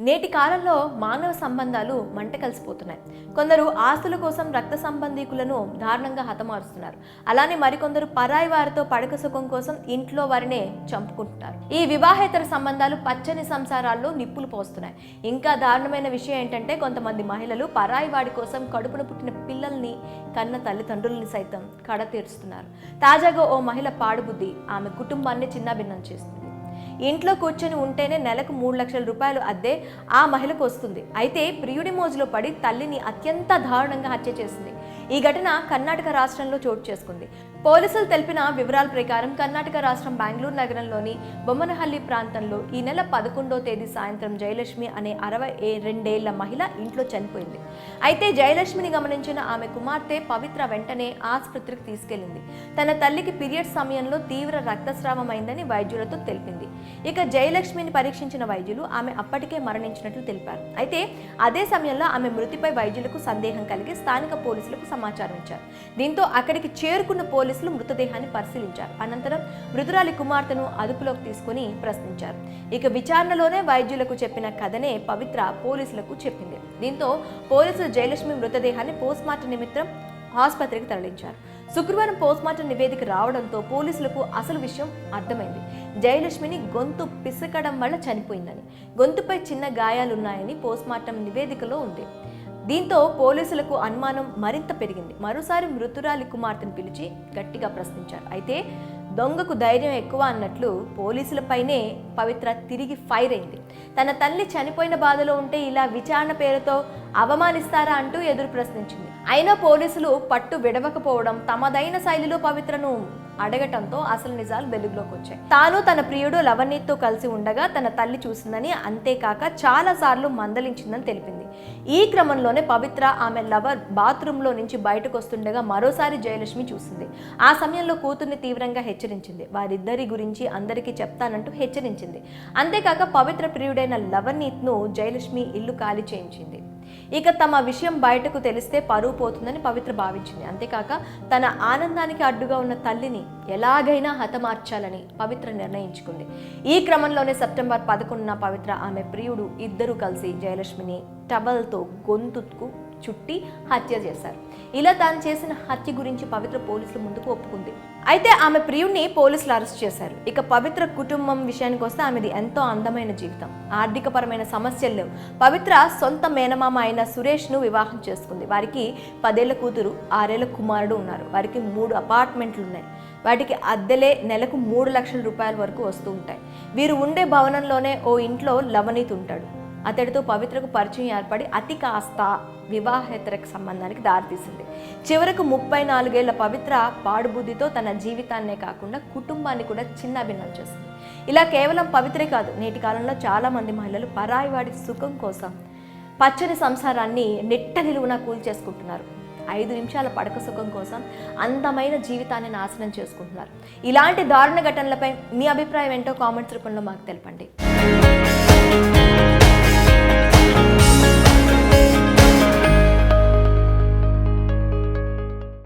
నేటి కాలంలో మానవ సంబంధాలు మంట కలిసిపోతున్నాయి. కొందరు ఆస్తుల కోసం రక్త సంబంధీకులను దారుణంగా హతమారుస్తున్నారు. అలానే మరికొందరు పరాయి వారితో పడక సుఖం కోసం ఇంట్లో వారినే చంపుకుంటున్నారు. ఈ వివాహేతర సంబంధాలు పచ్చని సంసారాల్లో నిప్పులు పోస్తున్నాయి. ఇంకా దారుణమైన విషయం ఏంటంటే కొంతమంది మహిళలు పరాయి వాడి కోసం కడుపున పుట్టిన పిల్లల్ని కన్న తల్లిదండ్రుల్ని సైతం కడతీరుస్తున్నారు. తాజాగా ఓ మహిళ పాడుబుద్ధి ఆమె కుటుంబాన్ని చిన్నాభిన్నం చేస్తుంది. ఇంట్లో కూర్చొని ఉంటేనే నెలకు 3 లక్షల రూపాయలు అద్దె ఆ మహిళకు వస్తుంది. అయితే ప్రియుడి మోజులో పడి తల్లిని అత్యంత దారుణంగా హత్య చేసింది. ఈ ఘటన కర్ణాటక రాష్ట్రంలో చోటు చేసుకుంది. పోలీసులు తెలిపిన వివరాల ప్రకారం కర్ణాటక రాష్ట్రం బెంగళూరు నగరంలోని బొమ్మనహల్లి ప్రాంతంలో ఈ నెల 11వ తేదీ సాయంత్రం జయలక్ష్మి అనే 62 ఏళ్ల మహిళ ఇంట్లో చనిపోయింది. అయితే జయలక్ష్మిని గమనించిన ఆమె కుమార్తె పవిత్ర వెంటనే ఆసుపత్రికి తీసుకెళ్లింది. తన తల్లికి పీరియడ్స్ సమయంలో తీవ్ర రక్తస్రావం అయిందని వైద్యులతో తెలిపింది. ఇక జయలక్ష్మిని పరీక్షించిన వైద్యులు ఆమె అప్పటికే మరణించినట్లు తెలిపారు. అయితే అదే సమయంలో ఆమె మృతిపై వైద్యులకు సందేహం కలిగి స్థానిక పోలీసులకు సమాచారం ఇచ్చారు. దీంతో అక్కడికి చేరుకున్న పోలీసులు మృతదేహాన్ని పరిశీలించారు. అనంతరం మృతురాలి కుమార్తెను అదుపులోకి తీసుకుని ప్రశ్నించారు. ఇక విచారణలోనే వైద్యులకు చెప్పిన కథనే పవిత్ర పోలీసులకు చెప్పింది. దీంతో పోలీసులు జయలక్ష్మి మృతదేహాన్ని పోస్ట్మార్టం నిమిత్తం ఆసుపత్రికి తరలించారు. శుక్రవారం పోస్ట్మార్టం నివేదిక రావడంతో పోలీసులకు అసలు విషయం అర్థమైంది. జయలక్ష్మిని గొంతు పిసకడం వల్ల చనిపోయిందని, గొంతుపై చిన్న గాయాలున్నాయని పోస్ట్మార్టం నివేదికలో ఉంది. దీంతో పోలీసులకు అనుమానం మరింత పెరిగింది. మరోసారి మృతురాలి కుమార్తెను పిలిచి గట్టిగా ప్రశ్నించారు. అయితే దొంగకు ధైర్యం ఎక్కువ అన్నట్లు పోలీసులపైనే పవిత్ర తిరిగి ఫైర్ అయింది. తన తల్లి చనిపోయిన బాధలో ఉంటే ఇలా విచారణ పేరుతో అవమానిస్తారా అంటూ ఎదురు ప్రశ్నించింది. అయినా పోలీసులు పట్టు విడవకపోవడం, తమదైన శైలిలో పవిత్రను అడగటంతో అసలు నిజాలు వెలుగులోకి వచ్చాయి. తాను తన ప్రియుడు లవణీతో కలిసి ఉండగా తన తల్లి చూసిందని, అంతేకాక చాలా సార్లు మందలించిందని తెలిపింది. ఈ క్రమంలోనే పవిత్ర ఆమె లవర్ బాత్రూంలో నుంచి బయటకు వస్తుండగా మరోసారి జయలక్ష్మి చూసింది. ఆ సమయంలో కూతుర్ని తీవ్రంగా హెచ్చరించింది. వారిద్దరి గురించి అందరికీ చెప్తానంటూ హెచ్చరించింది. అంతేకాక పవిత్ర ప్రియుడైన లవణీత్ను జయలక్ష్మి ఇల్లు ఖాళీ చేయించింది. ఇక తమ విషయం బయటకు తెలిస్తే పరువు పోతుందని పవిత్ర భావించింది. అంతేకాక తన ఆనందానికి అడ్డుగా ఉన్న తల్లిని ఎలాగైనా హతమార్చాలని పవిత్ర నిర్ణయించుకుంది. ఈ క్రమంలోనే సెప్టెంబర్ 11న పవిత్ర ఆమె ప్రియుడు ఇద్దరూ కలిసి జయలక్ష్మిని టవల్తో గొంతుకు చుట్టి హత్య చేశారు. ఇలా తాను చేసిన హత్య గురించి పవిత్ర పోలీసుల ముందుకు ఒప్పుకుంది. అయితే ఆమె ప్రియుడిని పోలీసులు అరెస్ట్ చేశారు. ఇక పవిత్ర కుటుంబం విషయానికి వస్తే ఆమెది ఎంతో అందమైన జీవితం, ఆర్థికపరమైన సమస్యలు లేవు. పవిత్ర సొంత మేనమామ అయిన సురేష్ను వివాహం చేసుకుంది. వారికి 10 ఏళ్ల కూతురు, 6 ఏళ్ల కుమారుడు ఉన్నారు. వారికి 3 అపార్ట్మెంట్లు ఉన్నాయి. వాటికి అద్దెలే నెలకు 3 లక్షల రూపాయల వరకు వస్తూ ఉంటాయి. వీరు ఉండే భవనంలోనే ఓ ఇంట్లో లవణీత్ ఉంటాడు. అతడితో పవిత్రకు పరిచయం ఏర్పడి అతి కాస్త వివాహేతర సంబంధానికి దారితీసింది. చివరకు 34 ఏళ్ల పవిత్ర పాడుబుద్ధితో తన జీవితాన్నే కాకుండా కుటుంబాన్ని కూడా చిన్నాభిన్నం చేసింది. ఇలా కేవలం పవిత్రే కాదు, నేటి కాలంలో చాలా మంది మహిళలు పరాయి వాడి సుఖం కోసం పచ్చని సంసారాన్ని నిట్ట నిలువున కూల్చేసుకుంటున్నారు. 5 నిమిషాల పడక సుఖం కోసం అందమైన జీవితాన్ని నాశనం చేసుకుంటున్నారు. ఇలాంటి దారుణ ఘటనలపై మీ అభిప్రాయం ఏంటో కామెంట్స్ రూపంలో మాకు తెలపండి.